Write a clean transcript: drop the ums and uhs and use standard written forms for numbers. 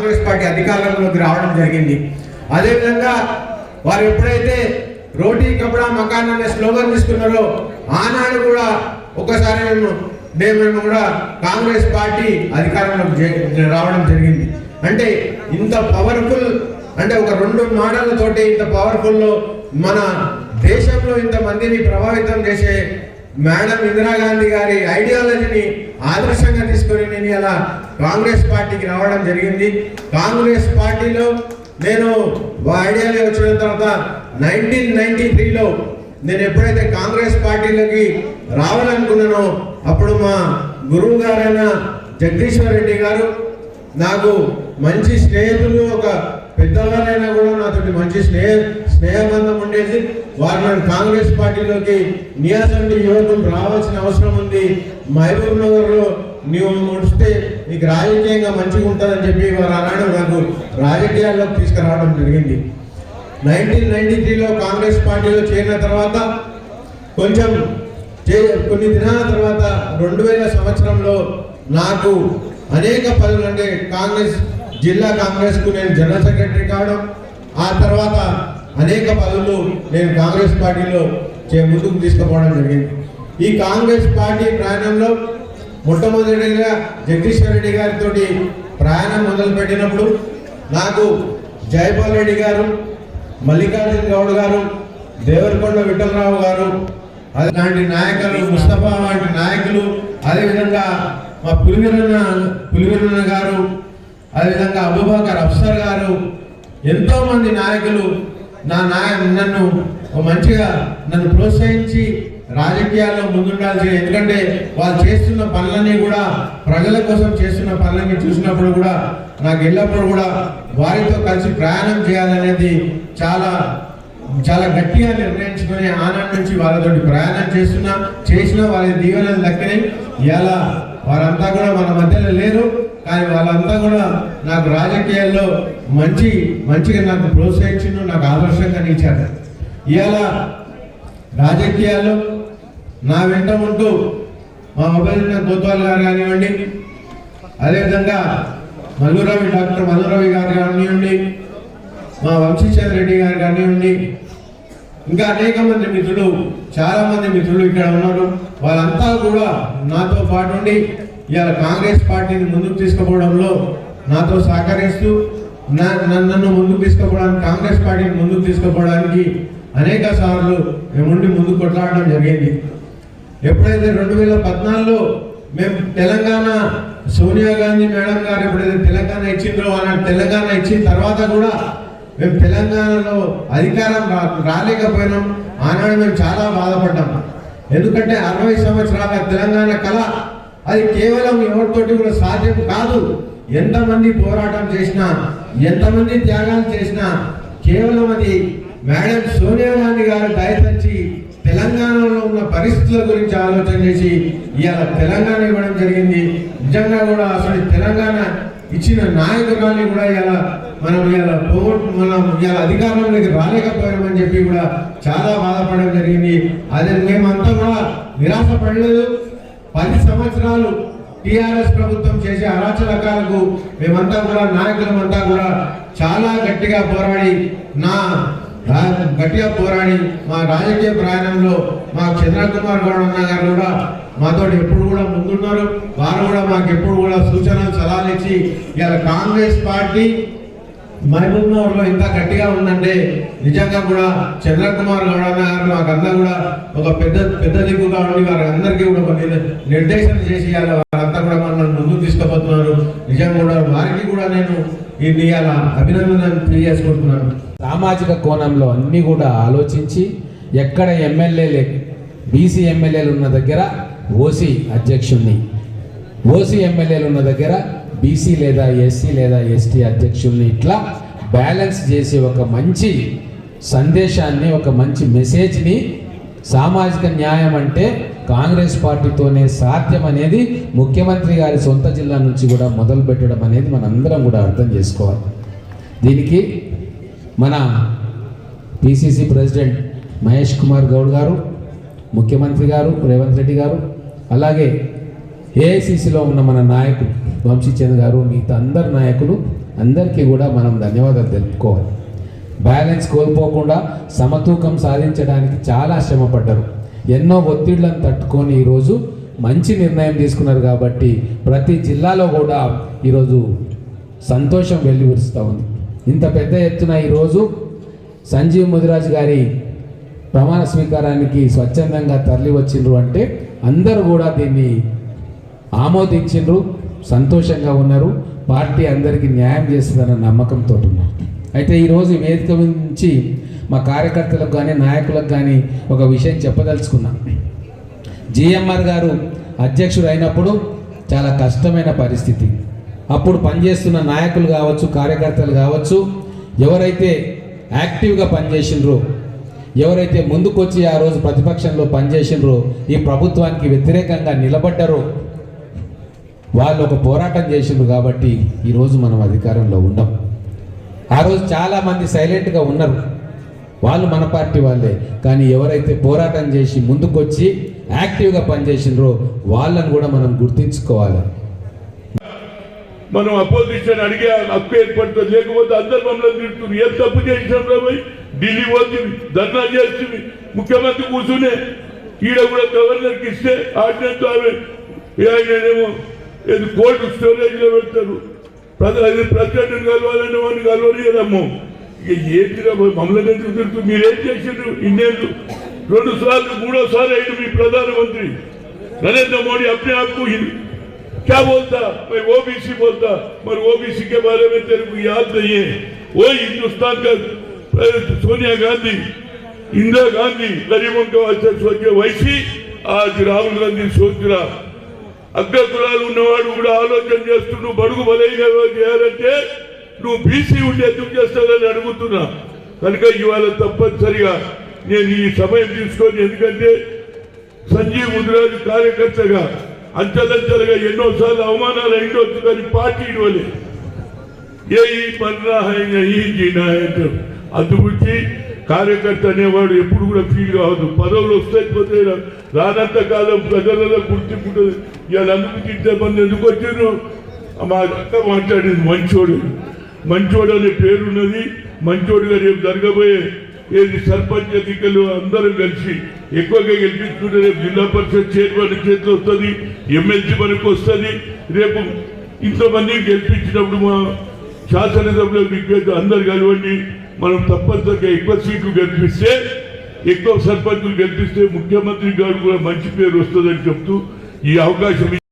Congress party అధికారంలోకి రావడం జరిగింది. అదేవిధంగా వారు ఎప్పుడైతే రోటీ కపడా మకాన్ అనే స్లోగన్ తీసుకున్నారో ఆనాడు కూడా ఒకసారి మేము కూడా కాంగ్రెస్ పార్టీ అధికారంలోకి రావడం జరిగింది. అంటే ఇంత పవర్ఫుల్, అంటే ఒక 2 మాటలతోటి ఇంత పవర్ఫుల్లో మన దేశంలో ఇంతమందిని ప్రభావితం చేసే మేడం ఇందిరాగాంధీ గారి ఐడియాలజీని ఆదర్శంగా తీసుకొని నేను ఇలా కాంగ్రెస్ పార్టీకి రావడం జరిగింది. కాంగ్రెస్ పార్టీలో నేను ఐడియాలజీ వచ్చిన తర్వాత 1993లో నేను ఎప్పుడైతే కాంగ్రెస్ పార్టీలోకి రావాలనుకున్నానో అప్పుడు మా గురువు గారైన జగదీశ్వర్ రెడ్డి గారు నాకు మంచి స్నేహితులు, ఒక పెద్దవారైనా కూడా నాతో మంచి స్నేహబంధం ఉండేది. వారు నన్ను కాంగ్రెస్ పార్టీలోకి నియాసండి యువకులు రావాల్సిన అవసరం ఉంది, మహబూబ్ నగర్లో నీవు ముడిస్తే నీకు రాజకీయంగా మంచిగా ఉంటుందని చెప్పి వారు ఆనాడు నాకు రాజకీయాల్లోకి తీసుకురావడం జరిగింది. 1993లో కాంగ్రెస్ పార్టీలో చేరిన తర్వాత కొన్ని దినాల తర్వాత 2000 సంవత్సరంలో నాకు అనేక పదవులు, అంటే జిల్లా కాంగ్రెస్కు నేను జనరల్ సెక్రటరీ కావడం, ఆ తర్వాత అనేక పదవులు నేను కాంగ్రెస్ పార్టీలో ముందుకు తీసుకుపోవడం జరిగింది. ఈ కాంగ్రెస్ పార్టీ ప్రయాణంలో మొట్టమొదటిగా జగదీశ్వర్ రెడ్డి గారితో ప్రయాణం మొదలుపెట్టినప్పుడు నాకు జయపాల్ రెడ్డి గారు, మల్లికార్జున గౌడ్ గారు, దేవరకొండ విఠలరావు గారు అలాంటి నాయకులు, ముస్తఫా వంటి నాయకులు, అదేవిధంగా మా పులివెరన్న గారు, అదేవిధంగా అబూబకర్ అఫ్సర్ గారు, ఎంతోమంది నాయకులు నన్ను మంచిగా ప్రోత్సహించి రాజకీయాల్లో ముందుండాల్సి, ఎందుకంటే వాళ్ళు చేస్తున్న పనులన్నీ కూడా ప్రజల కోసం చేస్తున్న పనులన్నీ చూసినప్పుడు కూడా నాకు ఎల్లప్పుడూ కూడా వారితో కలిసి ప్రయాణం చేయాలనేది చాలా చాలా గట్టిగా నిర్ణయించుకుని ఆనాటి నుంచి వాళ్ళతో ప్రయాణం చేసిన వారి దీవెనలు దక్కని. ఇలా వారంతా కూడా మన మధ్యలో లేరు, కానీ వాళ్ళంతా కూడా నాకు రాజకీయాల్లో మంచిగా నాకు ప్రోత్సహించిండు, నాకు ఆదర్శంగా నిలిచారు. ఇలా రాజకీయాల్లో నా వెంట ఉంటూ మా మొబైల్ కోత్వాల్ గారు కానివ్వండి, అదేవిధంగా డాక్టర్ మల్లురవి గారు కానివ్వండి, మా వంశీచంద్ర రెడ్డి గారు కానివ్వండి, ఇంకా అనేక మంది మిత్రులు, చాలా మంది మిత్రులు ఇక్కడ ఉన్నారు. వాళ్ళంతా కూడా నాతో పాటు ఉండి ఇవాళ కాంగ్రెస్ పార్టీని ముందుకు తీసుకుపోవడంలో నాతో సహకరిస్తూ నన్ను ముందుకు తీసుకుపోవడానికి, కాంగ్రెస్ పార్టీని ముందుకు తీసుకుపోవడానికి అనేక సార్లు మేముండి ముందుకు కొట్లాడడం జరిగింది. ఎప్పుడైతే 2014లో మేము తెలంగాణ సోనియా గాంధీ మేడం గారు ఎప్పుడైతే తెలంగాణ ఇచ్చిందో, తెలంగాణ ఇచ్చిన తర్వాత కూడా మేము తెలంగాణలో అధికారం రాలేకపోయినాం. ఆనాడు మేము చాలా బాధపడ్డాం. ఎందుకంటే 60 సంవత్సరాల తెలంగాణ కళ అది కేవలం ఎవరితోటి కూడా సాధ్యం కాదు. ఎంతమంది పోరాటం చేసినా, ఎంతమంది త్యాగాలు చేసినా, కేవలం అది మేడం సోనియా గాంధీ గారు దయతలిచి తెలంగాణలో ఉన్న పరిస్థితుల గురించి ఆలోచన చేసి ఇవాళ తెలంగాణ ఇవ్వడం జరిగింది. నిజంగా కూడా అసలు తెలంగాణ ఇచ్చిన నాయకురాన్ని కూడా మనం అధికారంలోకి రాలేకపోయామని చెప్పి కూడా చాలా బాధపడడం జరిగింది. అదే మేమంతా కూడా నిరాశపడలేదు. 10 సంవత్సరాలు టీఆర్ఎస్ ప్రభుత్వం చేసే అరాచకాలకు మేమంతా కూడా నాయకులమంతా కూడా చాలా గట్టిగా పోరాడి మా రాజకీయ ప్రయాణంలో మా చంద్రకుమార్ గౌడ్ అన్న గారు కూడా మాతో ఎప్పుడు కూడా ముందున్నారు. వారు కూడా మాకు ఎప్పుడు కూడా సూచనలు సలహాలు ఇచ్చి ఇవాళ కాంగ్రెస్ పార్టీ మహబూబ్ నగర్లో ఇంత గట్టిగా ఉందంటే నిజంగా కూడా చంద్రకుమార్ గౌడ్ అన్న గారు మాకంతా కూడా ఒక పెద్ద దిక్కుగా ఉండి వారి అందరికీ కూడా కొన్ని నిర్దేశన చేసి వారంతా కూడా మనల్ని ముందుకు తీసుకుపోతున్నారు. నిజంగా కూడా వారికి కూడా నేను ఇవాళ అభినందనలు తెలియజేసుకుంటున్నాను. సామాజిక కోణంలో అన్నీ కూడా ఆలోచించి ఎక్కడ ఎమ్మెల్యేలే బీసీ ఎమ్మెల్యేలు ఉన్న దగ్గర ఓసీ అధ్యక్షుడిని, ఓసీ ఎమ్మెల్యేలు ఉన్న దగ్గర బీసీ లేదా ఎస్సీ లేదా ఎస్టీ అధ్యక్షుల్ని ఇట్లా బ్యాలెన్స్ చేసి ఒక మంచి సందేశాన్ని, ఒక మంచి మెసేజ్ని, సామాజిక న్యాయం అంటే కాంగ్రెస్ పార్టీతోనే సాధ్యం అనేది ముఖ్యమంత్రి గారి సొంత జిల్లా నుంచి కూడా మొదలు పెట్టడం అనేది మనందరం కూడా అర్థం చేసుకోవాలి. దీనికి మన పిసిసి ప్రెసిడెంట్ మహేష్ కుమార్ గౌడ్ గారు, ముఖ్యమంత్రి గారు రేవంత్ రెడ్డి గారు, అలాగే ఏఐసిసిలో ఉన్న మన నాయకులు వంశీచంద్ర గారు, మిగతా అందరు నాయకులు అందరికీ కూడా మనం ధన్యవాదాలు తెలుపుకోవాలి. బ్యాలెన్స్ కోల్పోకుండా సమతూకం సాధించడానికి చాలా శ్రమపడ్డారు. ఎన్నో ఒత్తిళ్లను తట్టుకొని ఈరోజు మంచి నిర్ణయం తీసుకున్నారు. కాబట్టి ప్రతి జిల్లాలో కూడా ఈరోజు సంతోషం వెల్లివిరుస్తూ ఉంది. ఇంత పెద్ద ఎత్తున ఈరోజు సంజీవ్ ముదిరాజ్ గారి ప్రమాణ స్వీకారానికి స్వచ్ఛందంగా తరలి వచ్చిండ్రు అంటే అందరూ కూడా దీన్ని ఆమోదించిండ్రు, సంతోషంగా ఉన్నారు. పార్టీ అందరికీ న్యాయం చేస్తుందన్న నమ్మకంతో ఉన్నారు. అయితే ఈరోజు వేదిక నుంచి మా కార్యకర్తలకు కానీ నాయకులకు కానీ ఒక విషయం చెప్పదలుచుకున్నాం. జిఎంఆర్ గారు అధ్యక్షుడు అయినప్పుడు చాలా కష్టమైన పరిస్థితి. అప్పుడు పనిచేస్తున్న నాయకులు కావచ్చు, కార్యకర్తలు కావచ్చు, ఎవరైతే యాక్టివ్గా పనిచేసిండ్రో, ఎవరైతే ముందుకొచ్చి ఆ రోజు ప్రతిపక్షంలో పనిచేసిండ్రో, ఈ ప్రభుత్వానికి వ్యతిరేకంగా నిలబడ్డారో వాళ్ళు ఒక పోరాటం చేసిండ్రు. కాబట్టి ఈరోజు మనం అధికారంలో ఉండం. ఆ రోజు చాలామంది సైలెంట్గా ఉన్నారు, వాళ్ళు మన పార్టీ వాళ్ళే. కానీ ఎవరైతే పోరాటం చేసి ముందుకొచ్చి యాక్టివ్గా పనిచేసిండ్రో వాళ్ళని కూడా మనం గుర్తించుకోవాలి. మనం అపోజిషన్ అడిగే హక్కు ఏర్పడుతుంది. లేకపోతే అందరు మమ్మల్ని తిడుతుంది. ఏం తప్పు చేసినాం రాబోయ్, ఢిల్లీ పోతుంది, ధర్నా చేస్తుంది, ముఖ్యమంత్రి కూర్చునే ఈడ కూడా గవర్నర్కి ఇస్తే ఆర్డినెన్స్ ఆమె ఆయనేమో ఏది కోల్డ్ స్టోరేజ్లో పెడతారు. ప్రెసిడెంట్ కలవాలని వాడిని కలవలేదమ్మో. ఇక ఏంటిగా మమ్మల్ని ఎందుకు తిడుతుంది? మీరేం చేసిండ్రు ఇన్నేళ్ళు? 2 साल 3 साल अभी भी प्रधानमंत्री नरेंद्र मोदी अपने आप को क्या बोलता, मैं ओबीसी बोलता, मगर ओबीसी के बारे में तेरे को याद नहीं है. वो हिंदुस्तान का सोनिया गांधी, इंदिरा गांधी गरीबों के वास्ते सोचे, वैसी आज राहुल गांधी सोच रहा. అగ్ర కులాలు ఉన్నవాడు కూడా ఆలోచన చేస్తూ నువ్వు బడుగు బలైన చేయాలంటే నువ్వు బీసీ ఉండి ఎందుకు చేస్తావని అడుగుతున్నా. కనుక ఇవాళ తప్పనిసరిగా నేను ఈ సమయం తీసుకొని, ఎందుకంటే సంజీవ్ ముదిరాజు కార్యకర్తగా అంచెలంచెలుగా ఎన్నోసార్లు అవమానాలు అయిండొచ్చు, కానీ పార్టీ ఇవ్వలే. ఏ ఈ పన్నా ఈ జీనా అందుగురించి కార్యకర్త అనేవాడు ఎప్పుడు కూడా ఫీల్ కావద్దు. పదవులు వస్తాయి పోతే రానంత కాలం ప్రజలలో గుర్తింపుంటుంది. ఇవాళ అందుకు ఇంతమంది ఎందుకు వచ్చారు? మా అక్క మాట్లాడేది మంచోడు, మంచోడు అనే పేరున్నది. మంచోడుగా రేపు జరగబోయే ఏది సర్పంచ్ ఎన్నికలు అందరం కలిసి ఎక్కువగా గెలిపించుకుంటే రేపు జిల్లా పరిషత్ చైర్మన్ చేతిలో వస్తుంది, ఎమ్మెల్సీ మనకు వస్తుంది. రేపు ఇంతమందిని గెలిపించినప్పుడు మా శాసనసభలో మీకు అందరు కలవండి. మనం తప్పనిసరిగా ఎక్కువ సీట్లు గెలిపిస్తే, ఎక్కువ సర్పంచులు గెలిపిస్తే ముఖ్యమంత్రి గారు కూడా మంచి పేరు వస్తుందని చెప్తూ ఈ అవకాశం